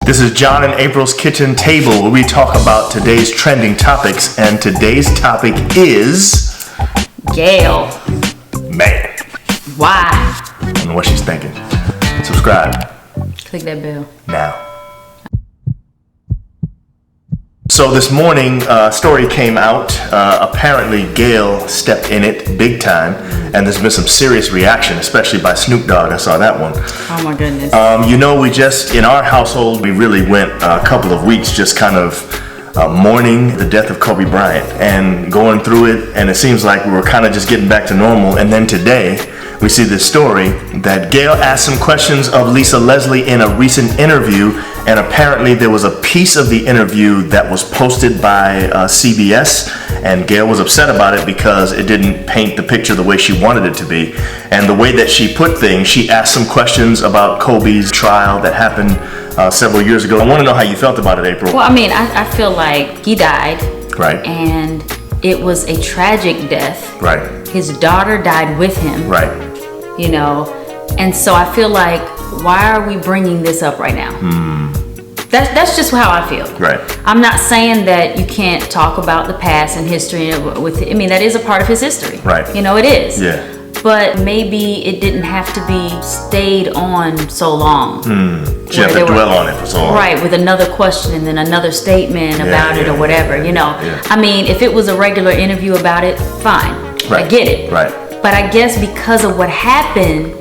This is John and April's Kitchen Table, where we talk about today's trending topics, and today's topic is... Gayle. Man. Why? I don't know what she's thinking. Subscribe. Click that bell. Now. So this morning, a story came out. Apparently, Gayle stepped in it big time, and there's been some serious reaction, especially by Snoop Dogg. I saw that one. Oh my goodness. We just, in our household, we really went a couple of weeks just kind of mourning the death of Kobe Bryant and going through it, and it seems like we were kind of just getting back to normal. And then today, we see this story that Gayle asked some questions of Lisa Leslie in a recent interview, and apparently there was a piece of the interview that was posted by CBS, and Gayle was upset about it because it didn't paint the picture the way she wanted it to be. And the way that she put things, she asked some questions about Kobe's trial that happened several years ago. I want to know how you felt about it, April. Well, I mean, I feel like he died. Right. And it was a tragic death. Right. His daughter died with him. Right. You know, and so I feel like, why are we bringing this up right now? That's just how I feel. Right. I'm not saying that you can't talk about the past and history with. I mean, that is a part of his history. Right. You know, it is. Yeah. But maybe it didn't have to be stayed on so long. She had to dwell on it for so long. Right, with another question and then another statement about it or whatever, you know. Yeah. I mean, if it was a regular interview about it, fine. Right. I get it. Right. But I guess because of what happened,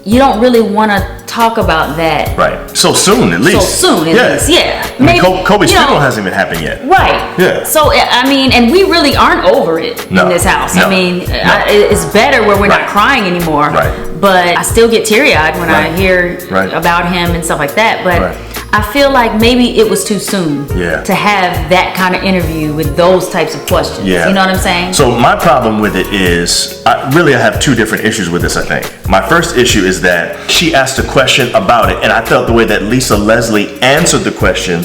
you don't really want to talk about that. Right. So soon, at least. So soon, at least. Yeah. I mean, Kobe's funeral hasn't even happened yet. Right. Yeah. So, I mean, and we really aren't over it in this house. No. I mean, No. it's better where we're not crying anymore. Right. But I still get teary-eyed when I hear about him and stuff like that. But I feel like maybe it was too soon to have that kind of interview with those types of questions. Yeah. You know what I'm saying? So my problem with it is, I have two different issues with this, I think. My first issue is that she asked a question about it, and I felt the way that Lisa Leslie answered the question,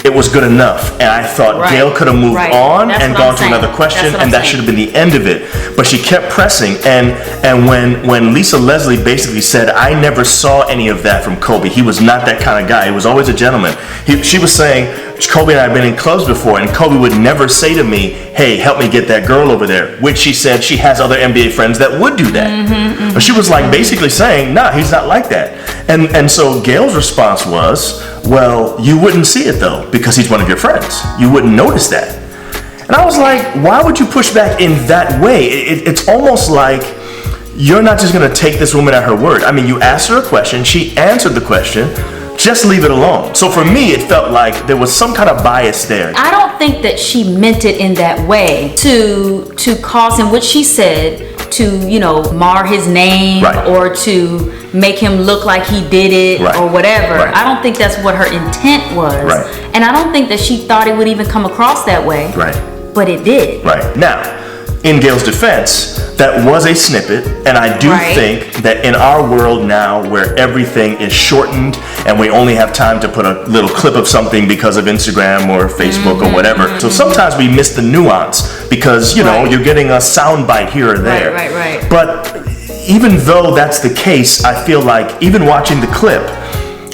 it was good enough. And I thought Gayle could have moved on and gone to another question, and that should have been the end of it. But she kept pressing, and when Lisa Leslie basically said, I never saw any of that from Kobe. He was not that kind of guy. He was always a gentleman. She was saying, Kobe and I have been in clubs before, and Kobe would never say to me, hey, help me get that girl over there, which she said she has other NBA friends that would do that. But she was like basically saying, nah, he's not like that. And so Gayle's response was, well, you wouldn't see it though, because he's one of your friends. You wouldn't notice that. And I was like, why would you push back in that way? It's almost like you're not just going to take this woman at her word. I mean, you asked her a question, she answered the question, just leave it alone. So for me, it felt like there was some kind of bias there. I don't think that she meant it in that way to cause him, what she said, to, you know, mar his name or to make him look like he did it or whatever. I don't think that's what her intent was. And I don't think that she thought it would even come across that way. But it did. Now, in Gayle's defense, that was a snippet, and I do think that in our world now, where everything is shortened and we only have time to put a little clip of something because of Instagram or Facebook or whatever, so sometimes we miss the nuance because, you know, you're getting a sound bite here or there. But even though that's the case, I feel like even watching the clip,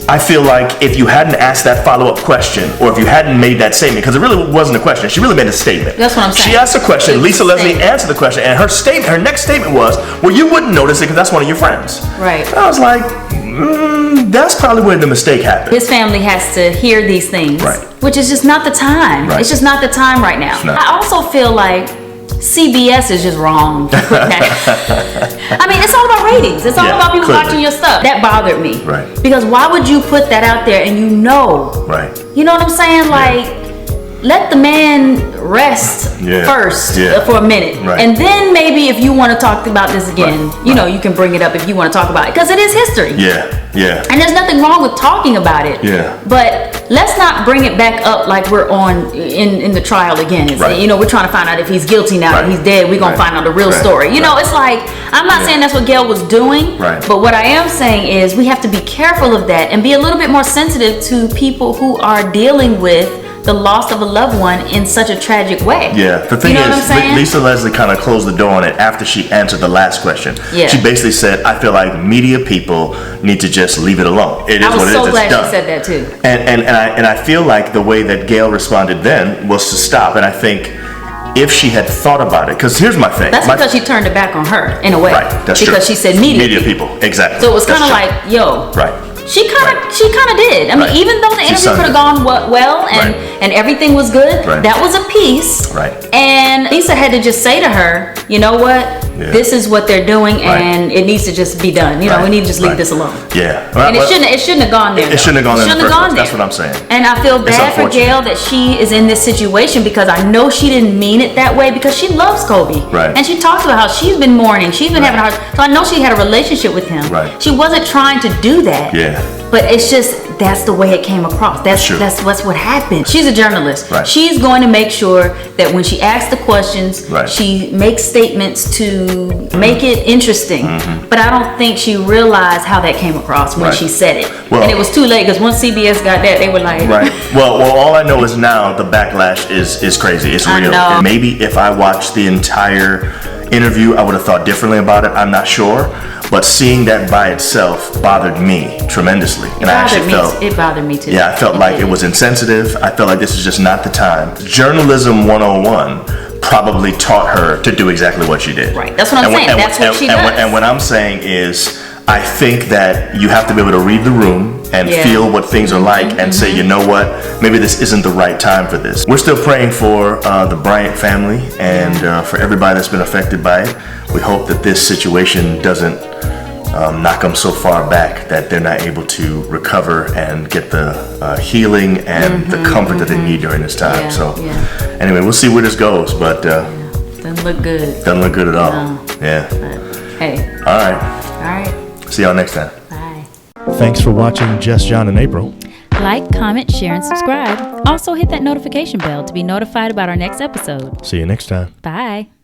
I feel like if you hadn't asked that follow-up question, or if you hadn't made that statement, because it really wasn't a question, she really made a statement. That's what I'm saying. She asked a question, Lisa Leslie answered the question, and her next statement was, well, you wouldn't notice it because that's one of your friends. And I was like, that's probably where the mistake happened. His family has to hear these things, which is just not the time. It's just not the time right now. I also feel like CBS is just wrong to put that. I mean, it's all about ratings. It's all about people watching your stuff. That bothered me. Because why would you put that out there and you know? You know what I'm saying? Like, let the man rest first for a minute. And then maybe if you want to talk about this again, you know, you can bring it up if you want to talk about it. Because it is history. And there's nothing wrong with talking about it. But let's not bring it back up like we're on in the trial again. You know, we're trying to find out if he's guilty now, if he's dead, we're going to find out the real story. You know, it's like, I'm not saying that's what Gayle was doing, but what I am saying is we have to be careful of that and be a little bit more sensitive to people who are dealing with the loss of a loved one in such a tragic way. Yeah, the thing you know is, Lisa Leslie kind of closed the door on it after she answered the last question. Yeah. She basically said, I feel like media people need to just leave it alone. It is what it is. I was so glad she said that too. And I feel like the way that Gayle responded then was to stop. And I think if she had thought about it, because here's my thing. That's because she turned it back on her in a way. Right, that's because true. she said media people. Exactly. So it was kind of like, yo. Right. She kind of did. I mean, even though the interview could have gone well and everything was good, that was a piece. Right. And Lisa had to just say to her, you know what? This is what they're doing, and it needs to just be done. You know, we need to just leave this alone. Yeah. And it shouldn't have gone there. It shouldn't have gone there. Shouldn't have gone there. That's what I'm saying. And I feel bad for Gayle that she is in this situation, because I know she didn't mean it that way, because she loves Kobe. Right. And she talks about how she's been mourning. She's been having a hard. So I know she had a relationship with him. Right. She wasn't trying to do that. Yeah. But it's just, that's the way it came across. That's what happened. She's a journalist. Right. She's going to make sure that when she asks the questions, she makes statements to make it interesting. But I don't think she realized how that came across when she said it. Well, and it was too late, because once CBS got that, they were like... Right. Well, all I know is now the backlash is crazy. It's real. And maybe if I watched the entire interview, I would have thought differently about it. I'm not sure. But seeing that by itself bothered me tremendously. And it bothered me too. Yeah, I felt like it was insensitive. I felt like this is just not the time. Journalism 101 probably taught her to do exactly what she did. Right. That's what I'm saying. That's what she does. And what I'm saying is, I think that you have to be able to read the room and feel what things are like and say, you know what, maybe this isn't the right time for this. We're still praying for the Bryant family and for everybody that's been affected by it. We hope that this situation doesn't knock them so far back that they're not able to recover and get the healing and the comfort that they need during this time. Anyway, we'll see where this goes, but doesn't look good. Doesn't look good at all. No. Yeah. But, hey. All right. See y'all next time. Bye. Thanks for watching Just John and April. Like, comment, share, and subscribe. Also hit that notification bell to be notified about our next episode. See you next time. Bye.